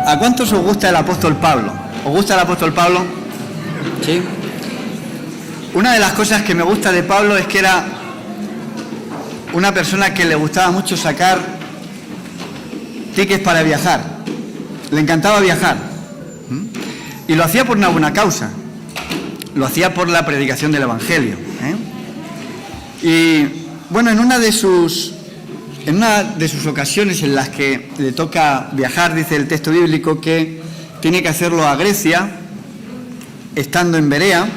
¿A cuántos os gusta el apóstol Pablo? ¿Os gusta el apóstol Pablo? ¿Sí? Una de las cosas que me gusta de Pablo es que era una persona que le gustaba mucho sacar tickets para viajar. Le encantaba viajar. Y lo hacía por una buena causa. Lo hacía por la predicación del Evangelio. Y bueno, en una de sus ocasiones en las que le toca viajar, dice el texto bíblico que tiene que hacerlo a Grecia, estando en Berea,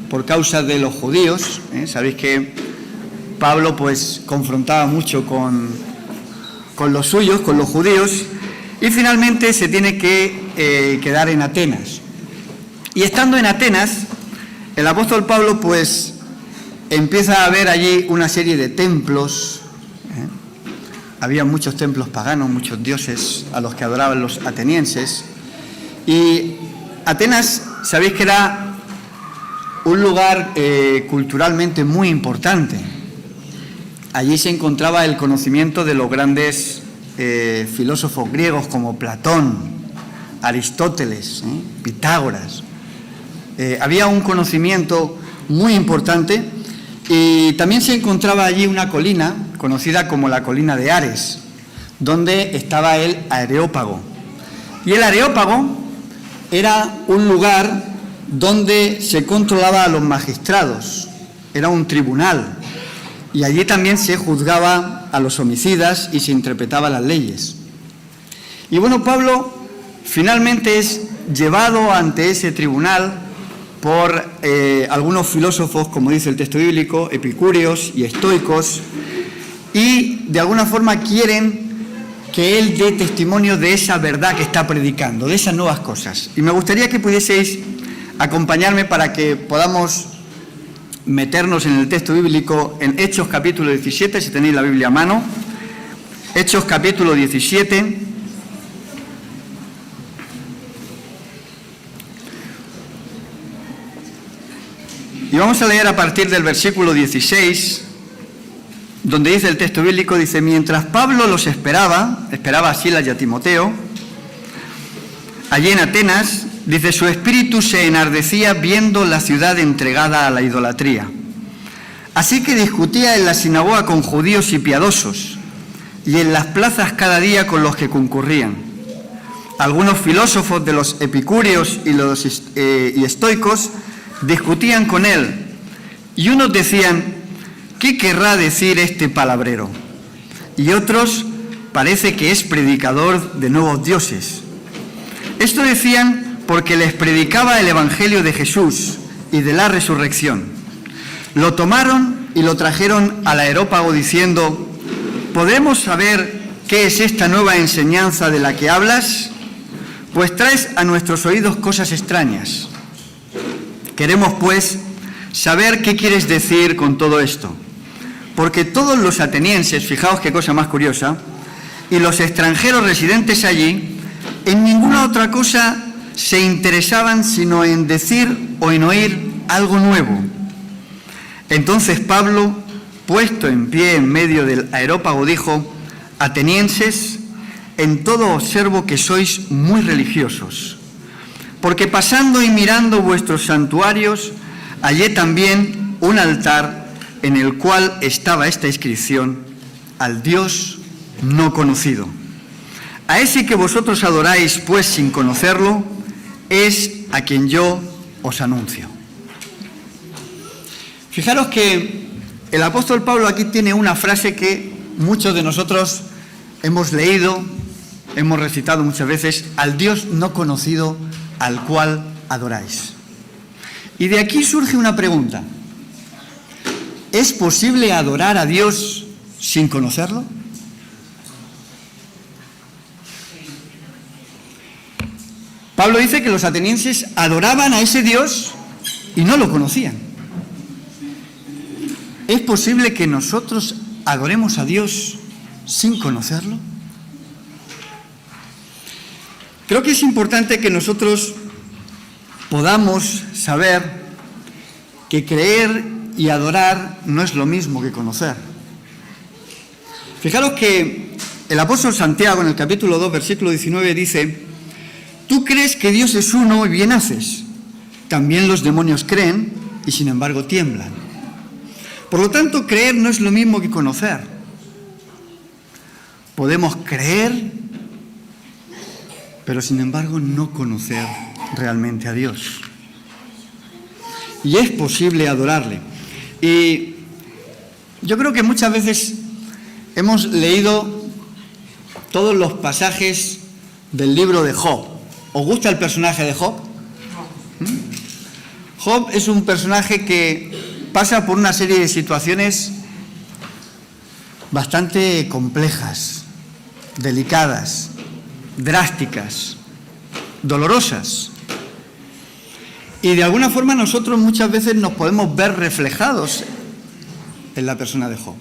por causa de los judíos. Sabéis que Pablo pues confrontaba mucho con los suyos, con los judíos, y finalmente se tiene que quedar en Atenas. Y estando en Atenas, el apóstol Pablo pues empieza a ver allí una serie de templos. Había muchos templos paganos, muchos dioses a los que adoraban los atenienses. Y Atenas, sabéis que era un lugar culturalmente muy importante. Allí se encontraba el conocimiento de los grandes filósofos griegos como Platón, Aristóteles, Pitágoras. Había un conocimiento muy importante y también se encontraba allí una colina conocida como la colina de Ares, donde estaba el Areópago. Y el Areópago era un lugar donde se controlaba a los magistrados, era un tribunal, y allí también se juzgaba a los homicidas y se interpretaban las leyes. Y bueno, Pablo finalmente es llevado ante ese tribunal por algunos filósofos, como dice el texto bíblico, epicúreos y estoicos, y de alguna forma quieren que él dé testimonio de esa verdad que está predicando, de esas nuevas cosas. Y me gustaría que pudieseis acompañarme para que podamos meternos en el texto bíblico en Hechos capítulo 17, si tenéis la Biblia a mano. Hechos capítulo 17. Y vamos a leer a partir del versículo 16, donde dice el texto bíblico, dice: mientras Pablo los esperaba a Silas y a Timoteo, allí en Atenas, dice, su espíritu se enardecía viendo la ciudad entregada a la idolatría. Así que discutía en la sinagoga con judíos y piadosos, y en las plazas cada día con los que concurrían. Algunos filósofos de los epicúreos y estoicos discutían con él, y unos decían: ¿qué querrá decir este palabrero? Y otros: parece que es predicador de nuevos dioses. Esto decían porque les predicaba el Evangelio de Jesús y de la resurrección. Lo tomaron y lo trajeron al Areópago diciendo: ¿podemos saber qué es esta nueva enseñanza de la que hablas? Pues traes a nuestros oídos cosas extrañas. Queremos, pues, saber qué quieres decir con todo esto. Porque todos los atenienses, fijaos qué cosa más curiosa, y los extranjeros residentes allí, en ninguna otra cosa se interesaban sino en decir o en oír algo nuevo. Entonces Pablo, puesto en pie en medio del Areópago, dijo: atenienses, en todo observo que sois muy religiosos. Porque pasando y mirando vuestros santuarios, hallé también un altar en el cual estaba esta inscripción: al Dios no conocido. A ese que vosotros adoráis, pues sin conocerlo, es a quien yo os anuncio. Fijaros que el apóstol Pablo aquí tiene una frase que muchos de nosotros hemos leído, hemos recitado muchas veces: al Dios no conocido al cual adoráis. Y de aquí surge una pregunta: ¿es posible adorar a Dios sin conocerlo? Pablo dice que los atenienses adoraban a ese Dios y no lo conocían. ¿Es posible que nosotros adoremos a Dios sin conocerlo? Creo que es importante que nosotros podamos saber que creer y adorar no es lo mismo que conocer. Fijaros que el apóstol Santiago, en el capítulo 2, versículo 19, dice: Tú crees que Dios es uno y bien haces. También los demonios creen y sin embargo tiemblan. Por lo tanto, creer no es lo mismo que conocer. Podemos creer, pero sin embargo no conocer realmente a Dios. Y es posible adorarle. Y yo creo que muchas veces hemos leído todos los pasajes del libro de Job. ¿Os gusta el personaje de Job? Job es un personaje que pasa por una serie de situaciones bastante complejas, delicadas, drásticas, dolorosas. Y de alguna forma nosotros muchas veces nos podemos ver reflejados en la persona de Job.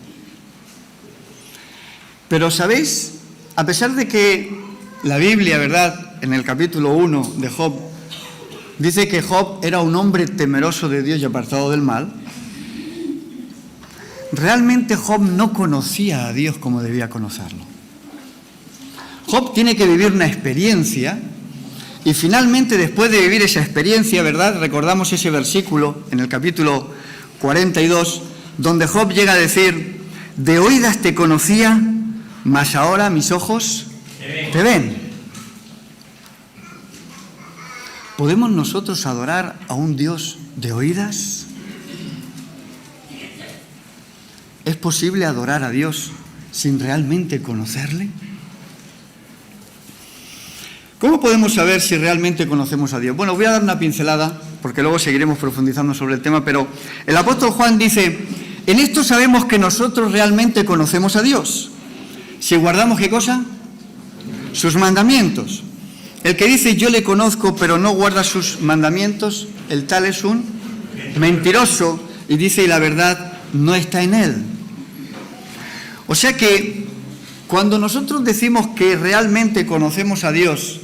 Pero, ¿sabéis? A pesar de que la Biblia, ¿verdad?, en el capítulo 1 de Job, dice que Job era un hombre temeroso de Dios y apartado del mal, realmente Job no conocía a Dios como debía conocerlo. Job tiene que vivir una experiencia y finalmente, después de vivir esa experiencia, ¿verdad?, recordamos ese versículo en el capítulo 42, donde Job llega a decir: de oídas te conocía, mas ahora mis ojos te ven. ¿Podemos nosotros adorar a un Dios de oídas? ¿Es posible adorar a Dios sin realmente conocerle? ¿Cómo podemos saber si realmente conocemos a Dios? Bueno, voy a dar una pincelada, porque luego seguiremos profundizando sobre el tema, pero el apóstol Juan dice: en esto sabemos que nosotros realmente conocemos a Dios. Si guardamos, ¿qué cosa? Sus mandamientos. El que dice yo le conozco pero no guarda sus mandamientos, el tal es un mentiroso, y dice y la verdad no está en él. O sea que cuando nosotros decimos que realmente conocemos a Dios,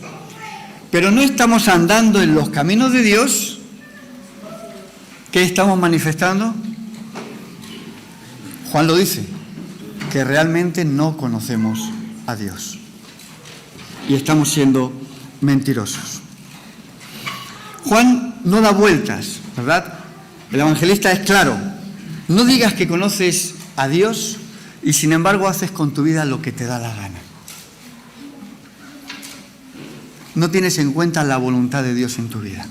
pero no estamos andando en los caminos de Dios, ¿qué estamos manifestando? Juan lo dice, que realmente no conocemos a Dios y estamos siendo mentirosos. Juan no da vueltas, ¿verdad? El evangelista es claro: no digas que conoces a Dios y sin embargo haces con tu vida lo que te da la gana. No tienes en cuenta la voluntad de Dios en tu vida.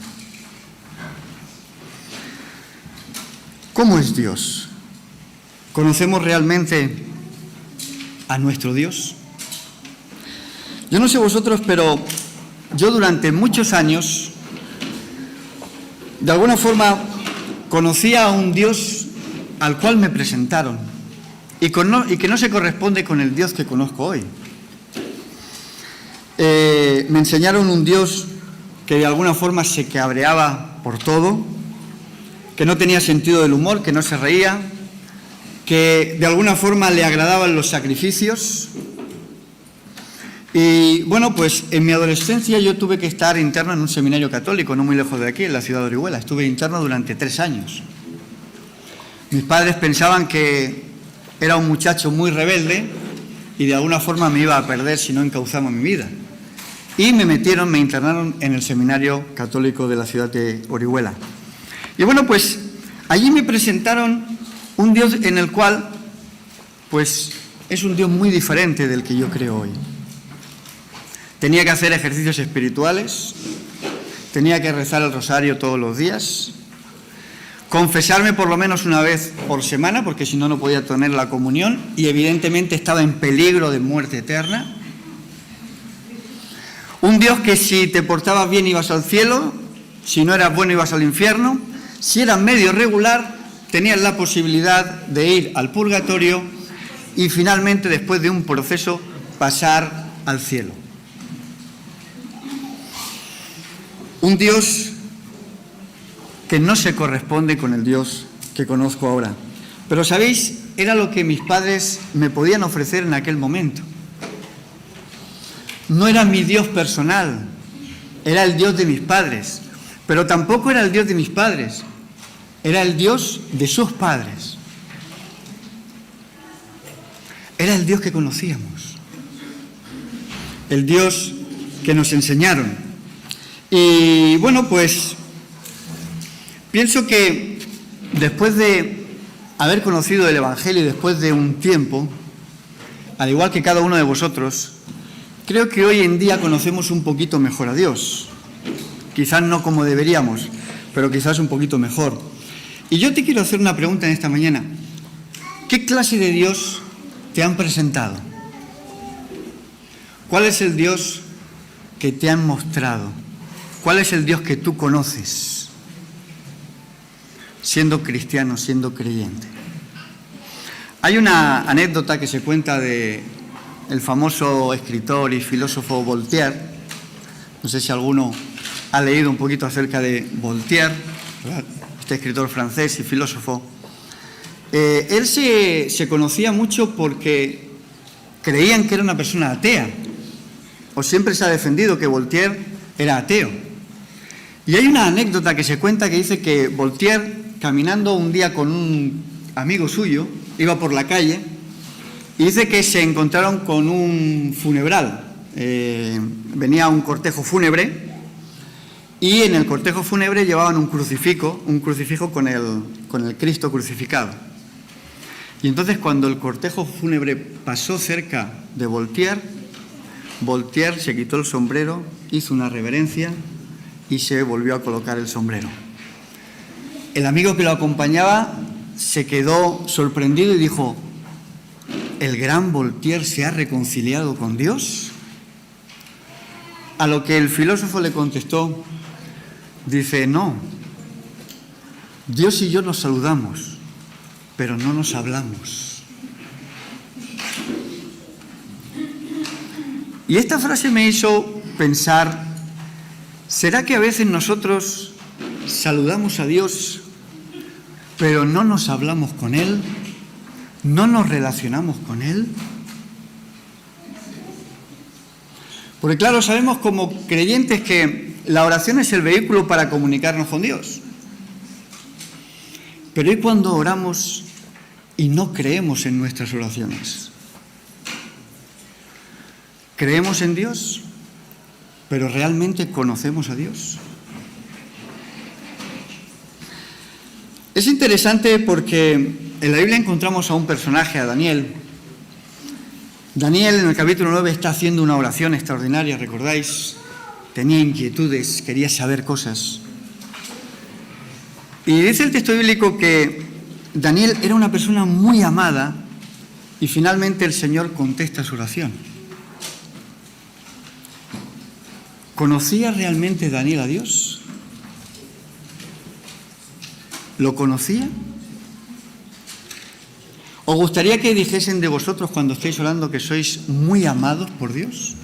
¿Cómo es Dios? ¿Conocemos realmente a nuestro Dios? Yo no sé vosotros, pero yo durante muchos años, de alguna forma, conocía a un Dios al cual me presentaron y que no se corresponde con el Dios que conozco hoy. Me enseñaron un Dios que de alguna forma se cabreaba por todo, que no tenía sentido del humor, que no se reía, que de alguna forma le agradaban los sacrificios. Y bueno, pues en mi adolescencia yo tuve que estar interno en un seminario católico, no muy lejos de aquí, en la ciudad de Orihuela. Estuve interno durante 3 años. Mis padres pensaban que era un muchacho muy rebelde y de alguna forma me iba a perder si no encauzaba mi vida. Y me internaron en el seminario católico de la ciudad de Orihuela. Y bueno, pues allí me presentaron un Dios en el cual, pues, es un Dios muy diferente del que yo creo hoy. Tenía que hacer ejercicios espirituales, tenía que rezar el rosario todos los días, confesarme por lo menos una vez por semana, porque si no, no podía tener la comunión, y evidentemente estaba en peligro de muerte eterna. Un Dios que si te portabas bien ibas al cielo, si no eras bueno ibas al infierno, si eras medio regular tenías la posibilidad de ir al purgatorio y finalmente, después de un proceso, pasar al cielo. Un Dios que no se corresponde con el Dios que conozco ahora. Pero, ¿sabéis? Era lo que mis padres me podían ofrecer en aquel momento. No era mi Dios personal, era el Dios de mis padres. Pero tampoco era el Dios de mis padres, era el Dios de sus padres. Era el Dios que conocíamos, el Dios que nos enseñaron. Y bueno, pues pienso que después de haber conocido el Evangelio y después de un tiempo, al igual que cada uno de vosotros, creo que hoy en día conocemos un poquito mejor a Dios. Quizás no como deberíamos, pero quizás un poquito mejor. Y yo te quiero hacer una pregunta en esta mañana. ¿Qué clase de Dios te han presentado? ¿Cuál es el Dios que te han mostrado? ¿Cuál es el Dios que tú conoces? Siendo cristiano, siendo creyente. Hay una anécdota que se cuenta de el famoso escritor y filósofo Voltaire. No sé si alguno ha leído un poquito acerca de Voltaire, ¿verdad? Este escritor francés y filósofo. Él se conocía mucho porque creían que era una persona atea, o siempre se ha defendido que Voltaire era ateo. Y hay una anécdota que se cuenta que dice que Voltaire, caminando un día con un amigo suyo, iba por la calle y dice que se encontraron con un funeral. Venía un cortejo fúnebre y en el cortejo fúnebre llevaban un crucifijo con el Cristo crucificado. Y entonces cuando el cortejo fúnebre pasó cerca de Voltaire, Voltaire se quitó el sombrero, hizo una reverencia y se volvió a colocar el sombrero. El amigo que lo acompañaba se quedó sorprendido y dijo: ¿el gran Voltaire se ha reconciliado con Dios? A lo que el filósofo le contestó, dice: no, Dios y yo nos saludamos, pero no nos hablamos. Y esta frase me hizo pensar, ¿será que a veces nosotros saludamos a Dios, pero no nos hablamos con Él? ¿No nos relacionamos con Él? Porque claro, sabemos como creyentes que la oración es el vehículo para comunicarnos con Dios. Pero ¿y cuando oramos y no creemos en nuestras oraciones? ¿Creemos en Dios, pero realmente conocemos a Dios? Es interesante porque en la Biblia encontramos a un personaje, a Daniel. Daniel en el capítulo 9 está haciendo una oración extraordinaria, ¿recordáis? Tenía inquietudes, quería saber cosas. Y dice el texto bíblico que Daniel era una persona muy amada y finalmente el Señor contesta su oración. ¿Conocía realmente Daniel a Dios? ¿Lo conocía? ¿Os gustaría que dijesen de vosotros cuando estéis orando que sois muy amados por Dios?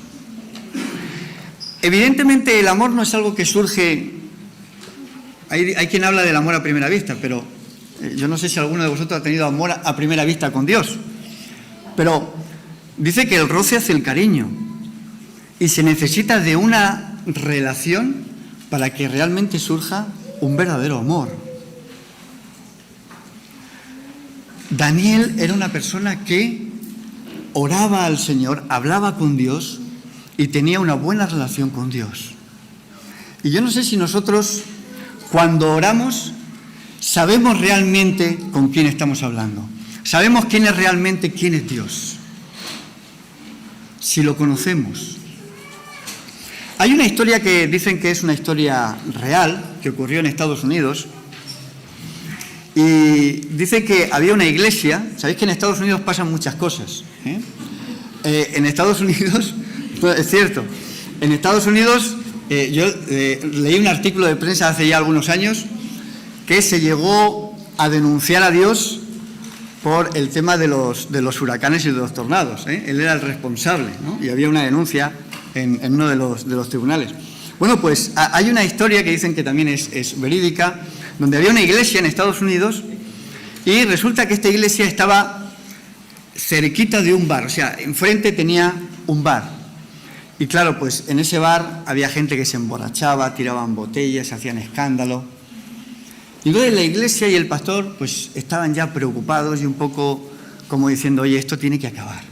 Evidentemente el amor no es algo que surge. Hay quien habla del amor a primera vista, pero yo no sé si alguno de vosotros ha tenido amor a primera vista con Dios. Pero dice que el roce hace el cariño y se necesita de una relación para que realmente surja un verdadero amor. Daniel era una persona que oraba al Señor, hablaba con Dios y tenía una buena relación con Dios. Y yo no sé si nosotros, cuando oramos, sabemos realmente con quién estamos hablando. Sabemos quién es Dios. Si lo conocemos. Hay una historia que dicen que es una historia real, que ocurrió en Estados Unidos. Y dice que había una iglesia. Sabéis que en Estados Unidos pasan muchas cosas, en Estados Unidos, es cierto, en Estados Unidos yo leí un artículo de prensa hace ya algunos años que se llegó a denunciar a Dios por el tema de los huracanes y de los tornados. Él era el responsable, ¿no? Y había una denuncia en uno de los tribunales. Bueno, pues hay una historia que dicen que también es verídica, donde había una iglesia en Estados Unidos y resulta que esta iglesia estaba cerquita de un bar, o sea, enfrente tenía un bar. Y claro, pues en ese bar había gente que se emborrachaba, tiraban botellas, hacían escándalo. Y entonces la iglesia y el pastor pues estaban ya preocupados y un poco como diciendo, oye, esto tiene que acabar.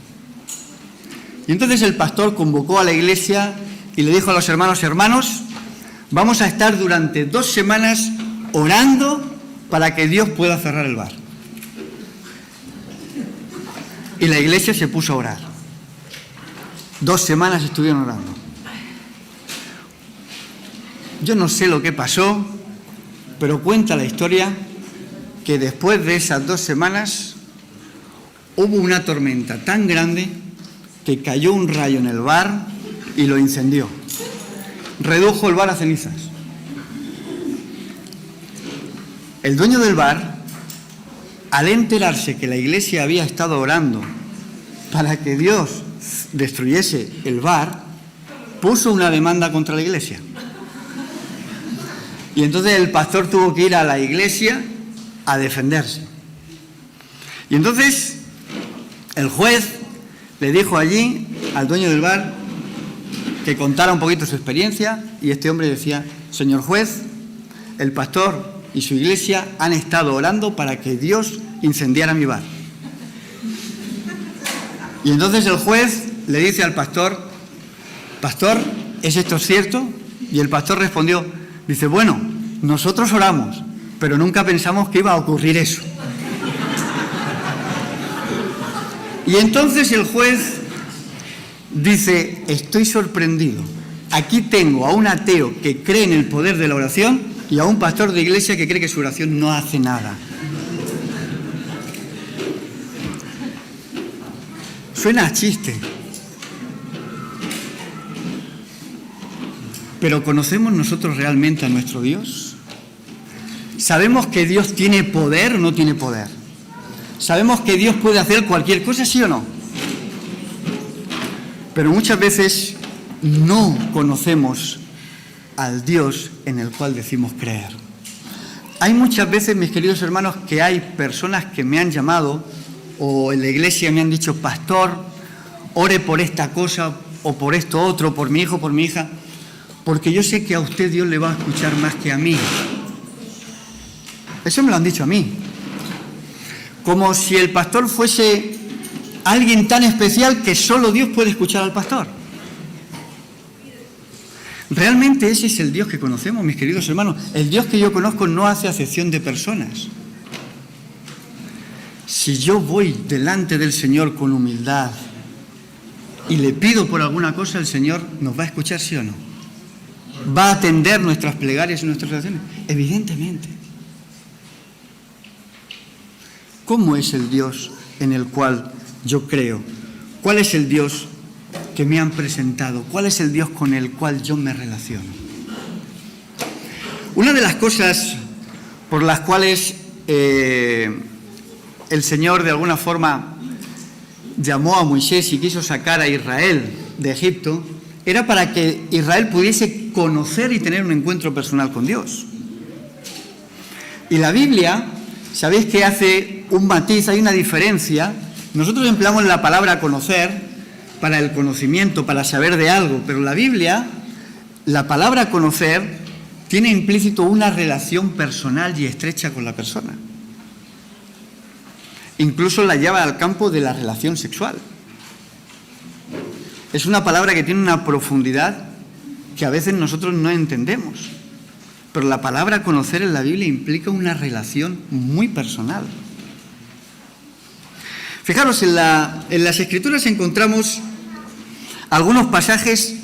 Y entonces el pastor convocó a la iglesia y le dijo a los hermanos, Vamos a estar durante 2 semanas orando para que Dios pueda cerrar el bar. Y la iglesia se puso a orar. 2 semanas estuvieron orando. Yo no sé lo que pasó, pero cuenta la historia que después de esas 2 semanas hubo una tormenta tan grande que cayó un rayo en el bar y lo incendió. Redujo el bar a cenizas. El dueño del bar, al enterarse que la iglesia había estado orando para que Dios destruyese el bar, puso una demanda contra la iglesia. Y entonces el pastor tuvo que ir a la iglesia a defenderse. Y entonces el juez le dijo allí al dueño del bar que contara un poquito su experiencia, y este hombre decía: señor juez, el pastor y su iglesia han estado orando para que Dios incendiara mi bar. Y entonces el juez le dice al pastor: pastor, ¿es esto cierto? Y el pastor respondió, dice: bueno, nosotros oramos, pero nunca pensamos que iba a ocurrir eso. Y entonces el juez dice: estoy sorprendido. Aquí tengo a un ateo que cree en el poder de la oración y a un pastor de iglesia que cree que su oración no hace nada. Suena a chiste. ¿Pero conocemos nosotros realmente a nuestro Dios? ¿Sabemos que Dios tiene poder o no tiene poder? ¿Sabemos que Dios puede hacer cualquier cosa, sí o no? Pero muchas veces no conocemos al Dios en el cual decimos creer. Hay muchas veces, mis queridos hermanos, que hay personas que me han llamado o en la iglesia me han dicho: pastor, ore por esta cosa o por esto otro, por mi hijo, por mi hija, porque yo sé que a usted Dios le va a escuchar más que a mí. Eso me lo han dicho a mí. Como si el pastor fuese alguien tan especial que solo Dios puede escuchar al pastor. ¿Realmente ese es el Dios que conocemos, mis queridos hermanos? El Dios que yo conozco no hace acepción de personas. Si yo voy delante del Señor con humildad y le pido por alguna cosa, el Señor nos va a escuchar, ¿sí o no? ¿Va a atender nuestras plegarias y nuestras oraciones? Evidentemente. ¿Cómo es el Dios en el cual yo creo? ¿Cuál es el Dios que me han presentado? ¿Cuál es el Dios con el cual yo me relaciono? Una de las cosas por las cuales el Señor de alguna forma llamó a Moisés y quiso sacar a Israel de Egipto era para que Israel pudiese conocer y tener un encuentro personal con Dios. Y la Biblia, sabéis que hace un matiz, hay una diferencia. Nosotros empleamos la palabra conocer para el conocimiento, para saber de algo, pero la Biblia, la palabra conocer, tiene implícito una relación personal y estrecha con la persona. Incluso la lleva al campo de la relación sexual. Es una palabra que tiene una profundidad que a veces nosotros no entendemos. Pero la palabra conocer en la Biblia implica una relación muy personal. Fijaros, en las Escrituras encontramos algunos pasajes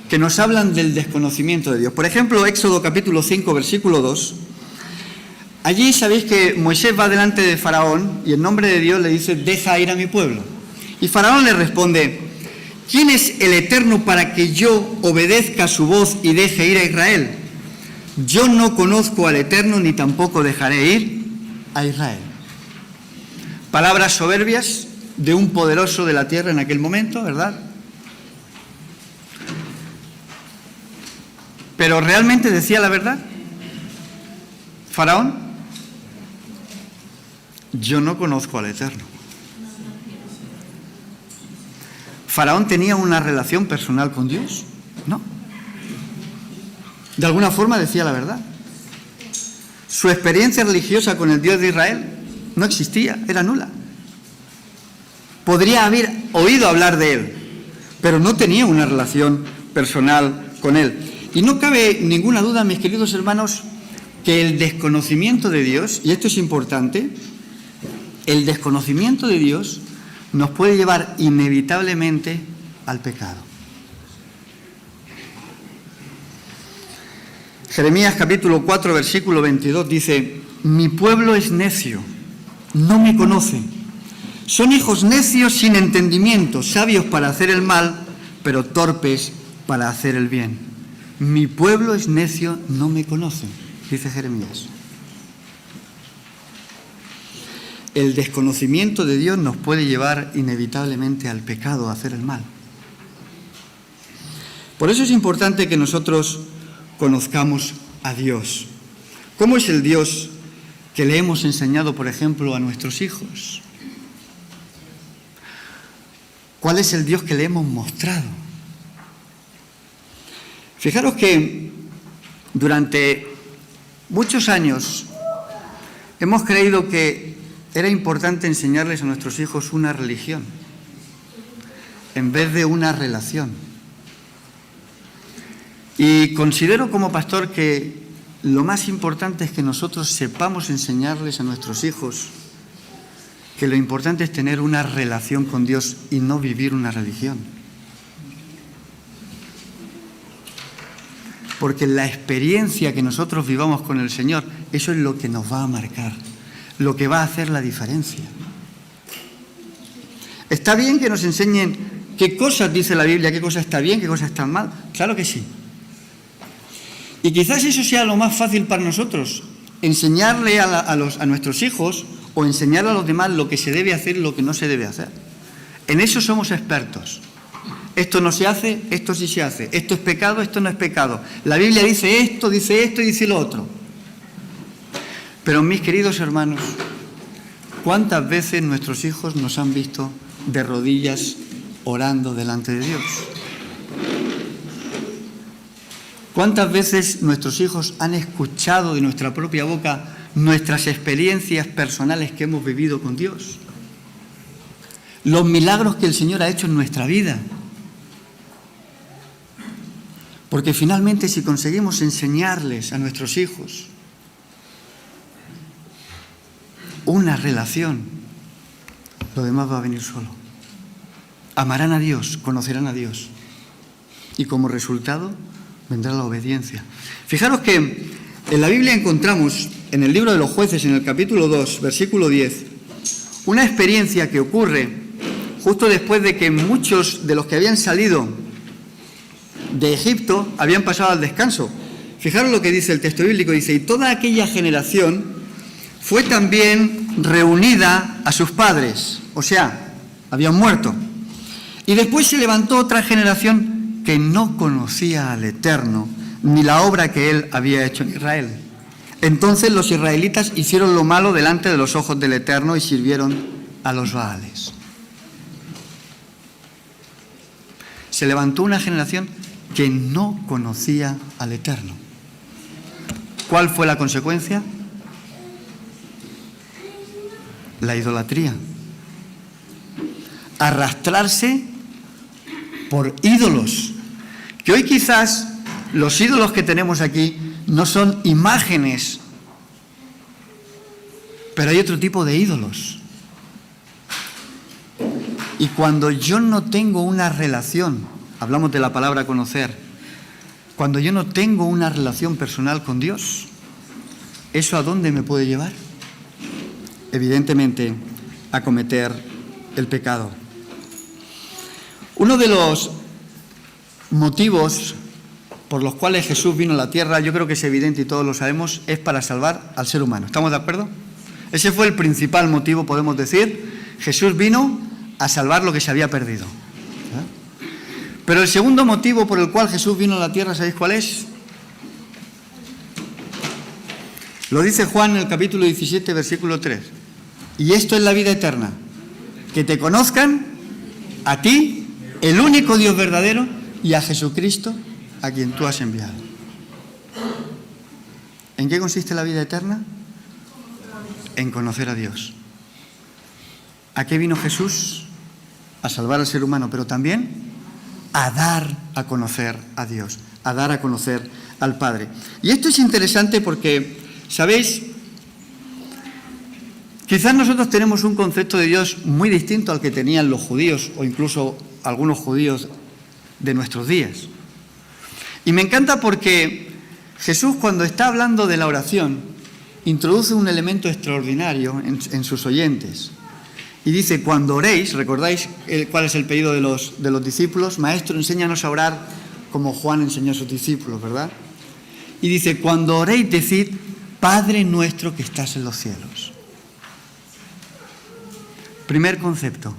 que nos hablan del desconocimiento de Dios. Por ejemplo, Éxodo capítulo 5, versículo 2. Allí sabéis que Moisés va delante de Faraón y en nombre de Dios le dice: deja ir a mi pueblo. Y Faraón le responde: ¿quién es el Eterno para que yo obedezca su voz y deje ir a Israel? Yo no conozco al Eterno ni tampoco dejaré ir a Israel. Palabras soberbias de un poderoso de la tierra en aquel momento, ¿verdad? Pero ¿realmente decía la verdad Faraón? Yo no conozco al Eterno. ¿Faraón tenía una relación personal con Dios? No. De alguna forma decía la verdad. Su experiencia religiosa con el Dios de Israel no existía, era nula. Podría haber oído hablar de él, pero no tenía una relación personal con él. Y no cabe ninguna duda, mis queridos hermanos, que el desconocimiento de Dios, y esto es importante, el desconocimiento de Dios nos puede llevar inevitablemente al pecado. Jeremías capítulo 4, versículo 22 dice: mi pueblo es necio, no me conoce. Son hijos necios sin entendimiento, sabios para hacer el mal, pero torpes para hacer el bien. Mi pueblo es necio, no me conoce, dice Jeremías. El desconocimiento de Dios nos puede llevar inevitablemente al pecado, a hacer el mal. Por eso es importante que nosotros conozcamos a Dios. ¿Cómo es el Dios que le hemos enseñado, por ejemplo, a nuestros hijos? ¿Cuál es el Dios que le hemos mostrado? Fijaros que durante muchos años hemos creído que era importante enseñarles a nuestros hijos una religión en vez de una relación. Y considero como pastor que lo más importante es que nosotros sepamos enseñarles a nuestros hijos que lo importante es tener una relación con Dios y no vivir una religión. Porque la experiencia que nosotros vivamos con el Señor, eso es lo que nos va a marcar, lo que va a hacer la diferencia. ¿Está bien que nos enseñen qué cosas dice la Biblia, qué cosa está bien, qué cosa está mal? Claro que sí. Y quizás eso sea lo más fácil para nosotros, enseñarle a nuestros hijos o enseñarle a los demás lo que se debe hacer y lo que no se debe hacer. En eso somos expertos. Esto no se hace, esto sí se hace. Esto es pecado, esto no es pecado. La Biblia dice esto y dice lo otro. Pero mis queridos hermanos, ¿cuántas veces nuestros hijos nos han visto de rodillas orando delante de Dios? ¿Cuántas veces nuestros hijos han escuchado de nuestra propia boca nuestras experiencias personales que hemos vivido con Dios? Los milagros que el Señor ha hecho en nuestra vida. Porque finalmente si conseguimos enseñarles a nuestros hijos una relación, lo demás va a venir solo. Amarán a Dios, conocerán a Dios. Y como resultado vendrá la obediencia. Fijaros que en la Biblia encontramos, en el libro de los Jueces, en el capítulo 2, versículo 10, una experiencia que ocurre justo después de que muchos de los que habían salido de Egipto habían pasado al descanso. Fijaros lo que dice el texto bíblico, dice: y toda aquella generación fue también reunida a sus padres, o sea, habían muerto. Y después se levantó otra generación que no conocía al Eterno, ni la obra que Él había hecho en Israel. Entonces los israelitas hicieron lo malo delante de los ojos del Eterno y sirvieron a los Baales. Se levantó una generación que no conocía al Eterno. ¿Cuál fue la consecuencia? La idolatría. Arrastrarse por ídolos. Que hoy quizás los ídolos que tenemos aquí no son imágenes, pero hay otro tipo de ídolos. Y cuando yo no tengo una relación, hablamos de la palabra conocer, cuando yo no tengo una relación personal con Dios, ¿eso a dónde me puede llevar? Evidentemente, a cometer el pecado. Uno de los motivos por los cuales Jesús vino a la tierra, yo creo que es evidente y todos lo sabemos, es para salvar al ser humano. ¿Estamos de acuerdo? Ese fue el principal motivo, podemos decir. Jesús vino a salvar lo que se había perdido. Pero el segundo motivo por el cual Jesús vino a la tierra, ¿sabéis cuál es? Lo dice Juan en el capítulo 17, versículo 3. Y esto es la vida eterna, que te conozcan a ti, el único Dios verdadero, y a Jesucristo, a quien tú has enviado. ¿En qué consiste la vida eterna? En conocer a Dios. ¿A qué vino Jesús? A salvar al ser humano, pero también a dar a conocer a Dios, a dar a conocer al Padre. Y esto es interesante porque, ¿sabéis? Quizás nosotros tenemos un concepto de Dios muy distinto al que tenían los judíos o incluso algunos judíos de nuestros días. Y me encanta porque Jesús, cuando está hablando de la oración, introduce un elemento extraordinario en sus oyentes. Y dice, cuando oréis, ¿recordáis cuál es el pedido de los discípulos? Maestro, enséñanos a orar como Juan enseñó a sus discípulos, ¿verdad? Y dice, cuando oréis, decid, Padre nuestro que estás en los cielos. Primer concepto,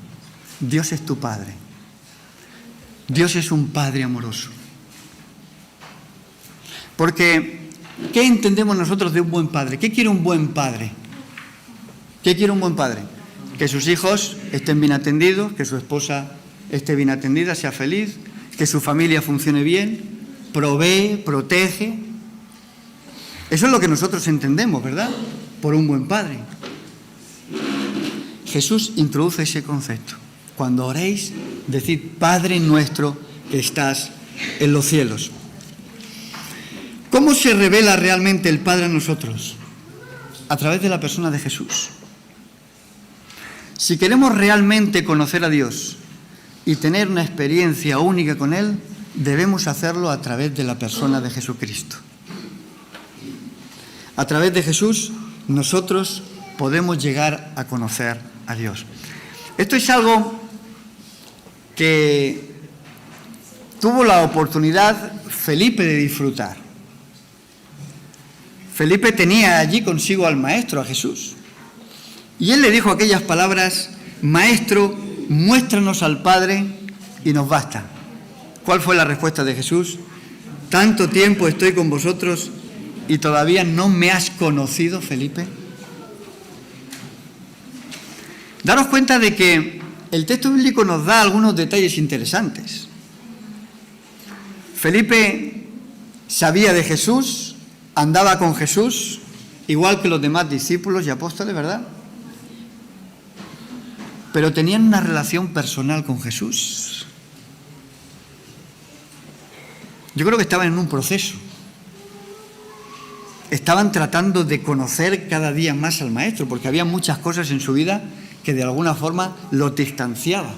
Dios es tu Padre. Dios es un Padre amoroso. Porque, ¿qué entendemos nosotros de un buen padre? ¿Qué quiere un buen padre? ¿Qué quiere un buen padre? Que sus hijos estén bien atendidos, que su esposa esté bien atendida, sea feliz, que su familia funcione bien, provee, protege. Eso es lo que nosotros entendemos, ¿verdad? Por un buen padre. Jesús introduce ese concepto. Cuando oréis, decid, Padre nuestro que estás en los cielos. ¿Cómo se revela realmente el Padre a nosotros? A través de la persona de Jesús. Si queremos realmente conocer a Dios y tener una experiencia única con Él, debemos hacerlo a través de la persona de Jesucristo. A través de Jesús, nosotros podemos llegar a conocer a Dios. Esto es algo que tuvo la oportunidad Felipe de disfrutar. Felipe tenía allí consigo al Maestro, a Jesús. Y él le dijo aquellas palabras, Maestro, muéstranos al Padre y nos basta. ¿Cuál fue la respuesta de Jesús? Tanto tiempo estoy con vosotros y todavía no me has conocido, Felipe. Daros cuenta de que el texto bíblico nos da algunos detalles interesantes. Felipe sabía de Jesús, andaba con Jesús, igual que los demás discípulos y apóstoles, ¿verdad? Pero tenían una relación personal con Jesús. Yo creo que estaban en un proceso. Estaban tratando de conocer cada día más al Maestro, porque había muchas cosas en su vida que de alguna forma lo distanciaba.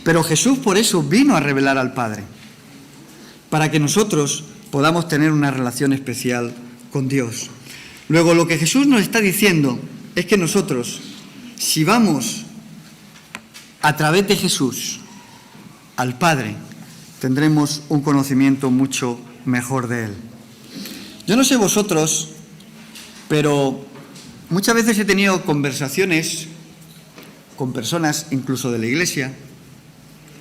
Pero Jesús por eso vino a revelar al Padre, para que nosotros podamos tener una relación especial con Dios. Luego, lo que Jesús nos está diciendo es que nosotros, si vamos a través de Jesús al Padre, tendremos un conocimiento mucho mejor de Él. Yo no sé vosotros, pero muchas veces he tenido conversaciones con personas, incluso de la Iglesia,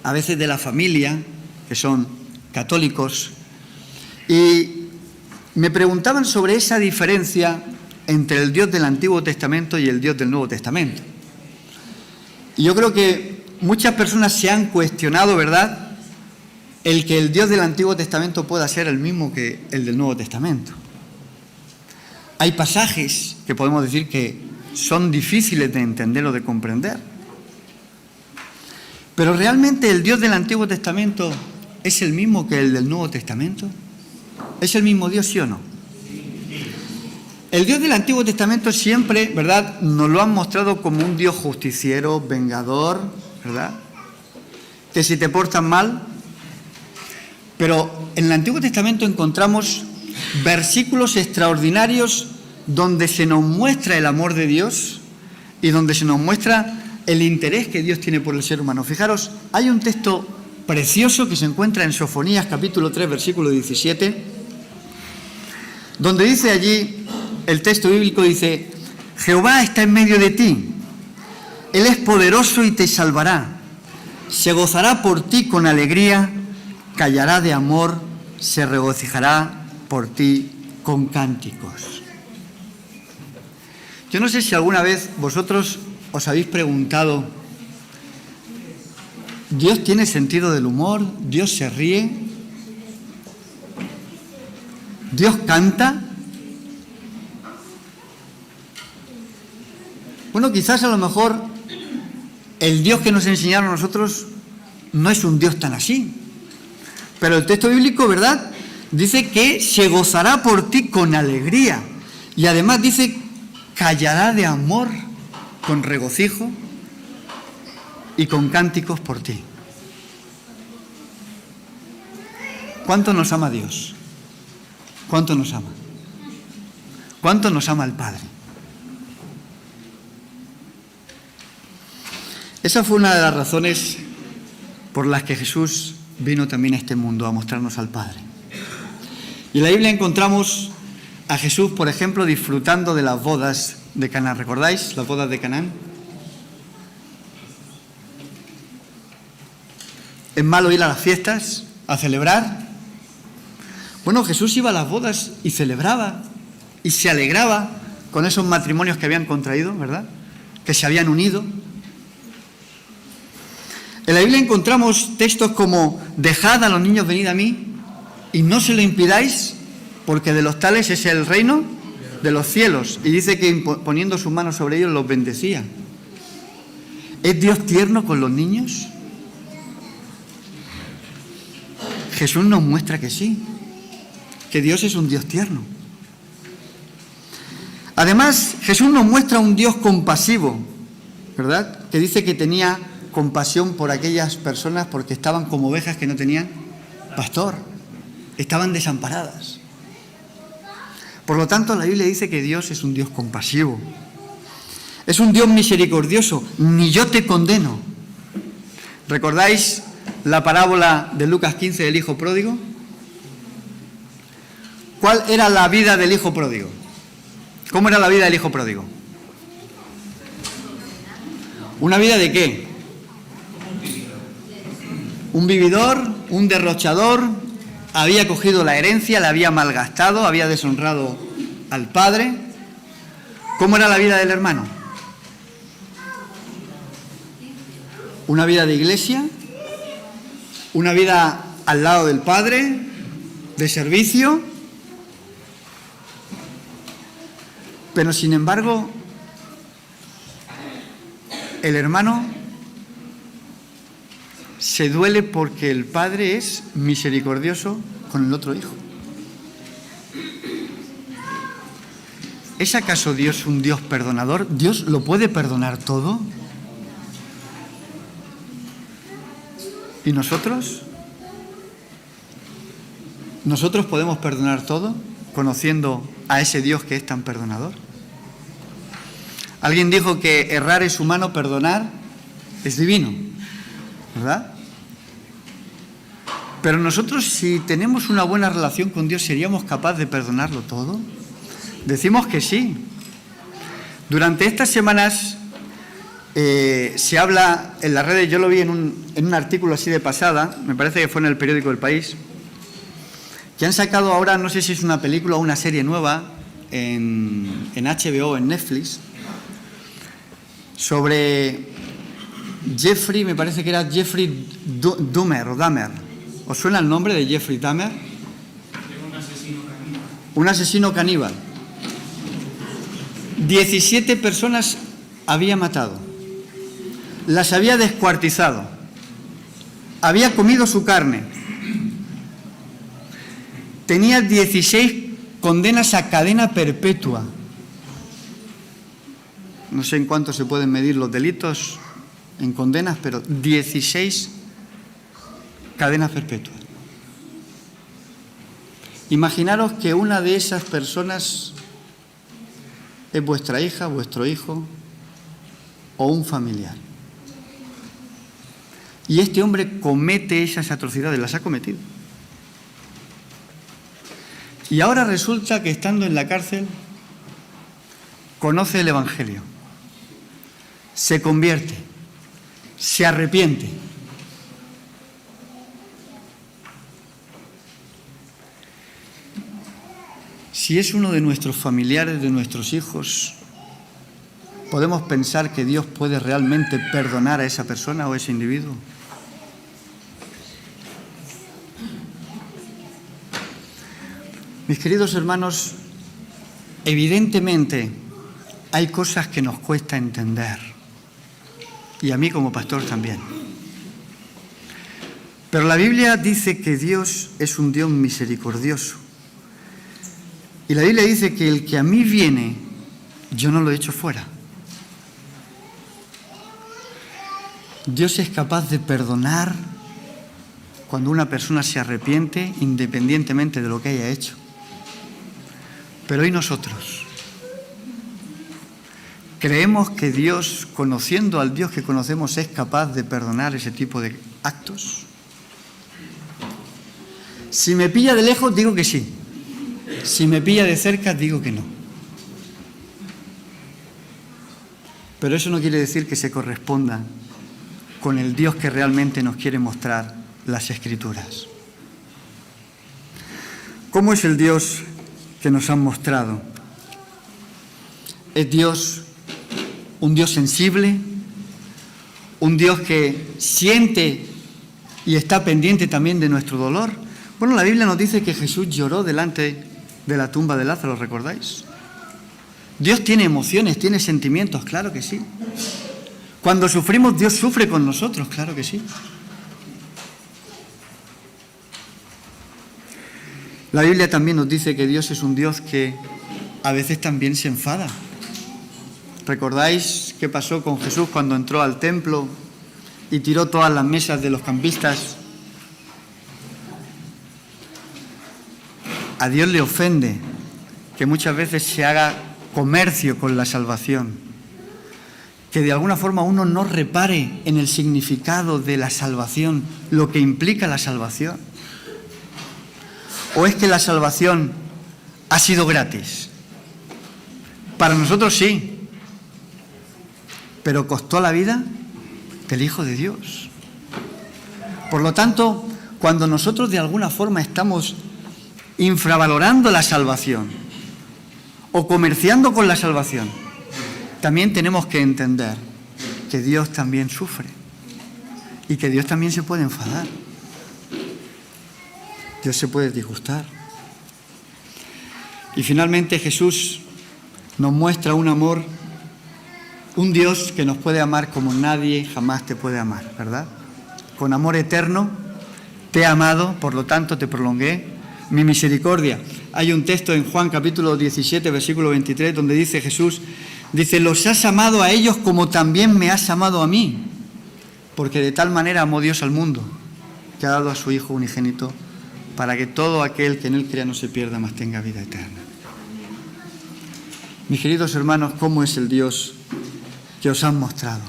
a veces de la familia, que son católicos, y me preguntaban sobre esa diferencia entre el Dios del Antiguo Testamento y el Dios del Nuevo Testamento. Y yo creo que muchas personas se han cuestionado, ¿verdad?, el que el Dios del Antiguo Testamento pueda ser el mismo que el del Nuevo Testamento. Hay pasajes que podemos decir que son difíciles de entender o de comprender. Pero ¿realmente el Dios del Antiguo Testamento es el mismo que el del Nuevo Testamento? ¿Es el mismo Dios, sí o no? El Dios del Antiguo Testamento siempre, ¿verdad?, nos lo han mostrado como un Dios justiciero, vengador, ¿verdad?, que si te portas mal. Pero en el Antiguo Testamento encontramos versículos extraordinarios donde se nos muestra el amor de Dios y donde se nos muestra el interés que Dios tiene por el ser humano. Fijaros, hay un texto precioso que se encuentra en Sofonías capítulo 3, versículo 17, donde dice allí, el texto bíblico dice, Jehová está en medio de ti, Él es poderoso y te salvará, se gozará por ti con alegría, callará de amor, se regocijará por ti con cánticos. Yo no sé si alguna vez vosotros os habéis preguntado, ¿Dios tiene sentido del humor? ¿Dios se ríe? ¿Dios canta? Bueno, quizás a lo mejor el Dios que nos enseñaron a nosotros no es un Dios tan así. Pero el texto bíblico, ¿verdad?, dice que se gozará por ti con alegría. Y además dice, callará de amor con regocijo y con cánticos por ti. ¿Cuánto nos ama Dios? ¿Cuánto nos ama? ¿Cuánto nos ama el Padre? Esa fue una de las razones por las que Jesús vino también a este mundo, a mostrarnos al Padre. Y en la Biblia encontramos a Jesús, por ejemplo, disfrutando de las bodas de Caná. ¿Recordáis las bodas de Canaán? ¿Es malo ir a las fiestas, a celebrar? Bueno, Jesús iba a las bodas y celebraba y se alegraba con esos matrimonios que habían contraído, ¿verdad?, que se habían unido. En la Biblia encontramos textos como: dejad a los niños venid a mí y no se lo impidáis, porque de los tales es el reino de los cielos. Y dice que poniendo sus manos sobre ellos los bendecía. ¿Es Dios tierno con los niños? Jesús nos muestra que sí, que Dios es un Dios tierno. Además, Jesús nos muestra un Dios compasivo, ¿verdad?, que dice que tenía compasión por aquellas personas porque estaban como ovejas que no tenían pastor, estaban desamparadas. Por lo tanto, la Biblia dice que Dios es un Dios compasivo, es un Dios misericordioso. Ni yo te condeno. ¿Recordáis la parábola de Lucas 15 del hijo pródigo? ¿Cuál era la vida del hijo pródigo? ¿Cómo era la vida del hijo pródigo? ¿Una vida de qué? Un vividor, un derrochador. Había cogido la herencia, la había malgastado, había deshonrado al padre. ¿Cómo era la vida del hermano? Una vida de iglesia, una vida al lado del padre, de servicio. Pero sin embargo, el hermano se duele porque el padre es misericordioso con el otro hijo. ¿Es acaso Dios un Dios perdonador? ¿Dios lo puede perdonar todo? ¿Y nosotros? ¿Nosotros podemos perdonar todo conociendo a ese Dios que es tan perdonador? Alguien dijo que errar es humano, perdonar es divino, ¿verdad? Pero nosotros, si tenemos una buena relación con Dios, ¿seríamos capaces de perdonarlo todo? Decimos que sí. Durante estas semanas se habla en las redes, yo lo vi en un artículo así de pasada, me parece que fue en el periódico El País, que han sacado ahora, no sé si es una película o una serie nueva, en HBO, en Netflix, sobre Jeffrey, me parece que era Jeffrey Dahmer o Dahmer. ¿Os suena el nombre de Jeffrey Dahmer? Un asesino caníbal. 17 personas había matado. Las había descuartizado. Había comido su carne. Tenía 16 condenas a cadena perpetua. No sé en cuánto se pueden medir los delitos en condenas, pero 16 cadenas perpetuas. Imaginaros que una de esas personas es vuestra hija, vuestro hijo o un familiar. Y este hombre comete esas atrocidades, las ha cometido. Y ahora resulta que estando en la cárcel conoce el Evangelio, se convierte, se arrepiente. Si es uno de nuestros familiares, de nuestros hijos, ¿podemos pensar que Dios puede realmente perdonar a esa persona o a ese individuo? Mis queridos hermanos, evidentemente hay cosas que nos cuesta entender, y a mí como pastor también. Pero la Biblia dice que Dios es un Dios misericordioso. Y la Biblia dice que el que a mí viene, yo no lo echo fuera. Dios es capaz de perdonar cuando una persona se arrepiente, independientemente de lo que haya hecho. Pero ¿y nosotros? ¿Creemos que Dios, conociendo al Dios que conocemos, es capaz de perdonar ese tipo de actos? Si me pilla de lejos, digo que sí. Si me pilla de cerca, digo que no. Pero eso no quiere decir que se corresponda con el Dios que realmente nos quiere mostrar las Escrituras. ¿Cómo es el Dios que nos han mostrado? ¿Es Dios un Dios sensible? ¿Un Dios que siente y está pendiente también de nuestro dolor? Bueno, la Biblia nos dice que Jesús lloró delante de la tumba de Lázaro, ¿recordáis? Dios tiene emociones, tiene sentimientos, claro que sí. Cuando sufrimos, Dios sufre con nosotros, claro que sí. La Biblia también nos dice que Dios es un Dios que a veces también se enfada. ¿Recordáis qué pasó con Jesús cuando entró al templo y tiró todas las mesas de los cambistas? A Dios le ofende que muchas veces se haga comercio con la salvación, que de alguna forma uno no repare en el significado de la salvación, lo que implica la salvación. ¿O es que la salvación ha sido gratis? Para nosotros sí, pero costó la vida del Hijo de Dios. Por lo tanto, cuando nosotros de alguna forma estamos infravalorando la salvación o comerciando con la salvación, también tenemos que entender que Dios también sufre y que Dios también se puede enfadar. Dios se puede disgustar. Y finalmente Jesús nos muestra un amor, un Dios que nos puede amar como nadie jamás te puede amar, ¿verdad? Con amor eterno te he amado, por lo tanto te prolongué mi misericordia. Hay un texto en Juan capítulo 17, versículo 23, donde dice Jesús, dice, los has amado a ellos como también me has amado a mí, porque de tal manera amó Dios al mundo, que ha dado a su Hijo unigénito, para que todo aquel que en Él crea no se pierda, mas tenga vida eterna. Mis queridos hermanos, ¿cómo es el Dios que os han mostrado?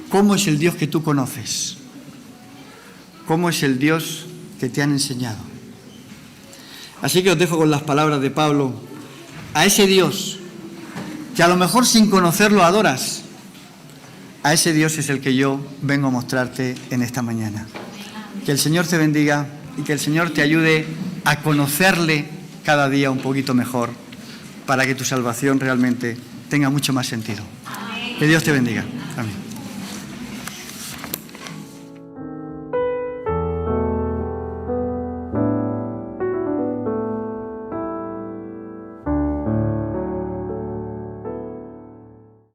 ¿Cómo es el Dios que tú conoces? ¿Cómo es el Dios que te han enseñado? Así que os dejo con las palabras de Pablo. A ese Dios que a lo mejor sin conocerlo adoras, a ese Dios es el que yo vengo a mostrarte en esta mañana. Que el Señor te bendiga y que el Señor te ayude a conocerle cada día un poquito mejor para que tu salvación realmente tenga mucho más sentido. Que Dios te bendiga. Amén.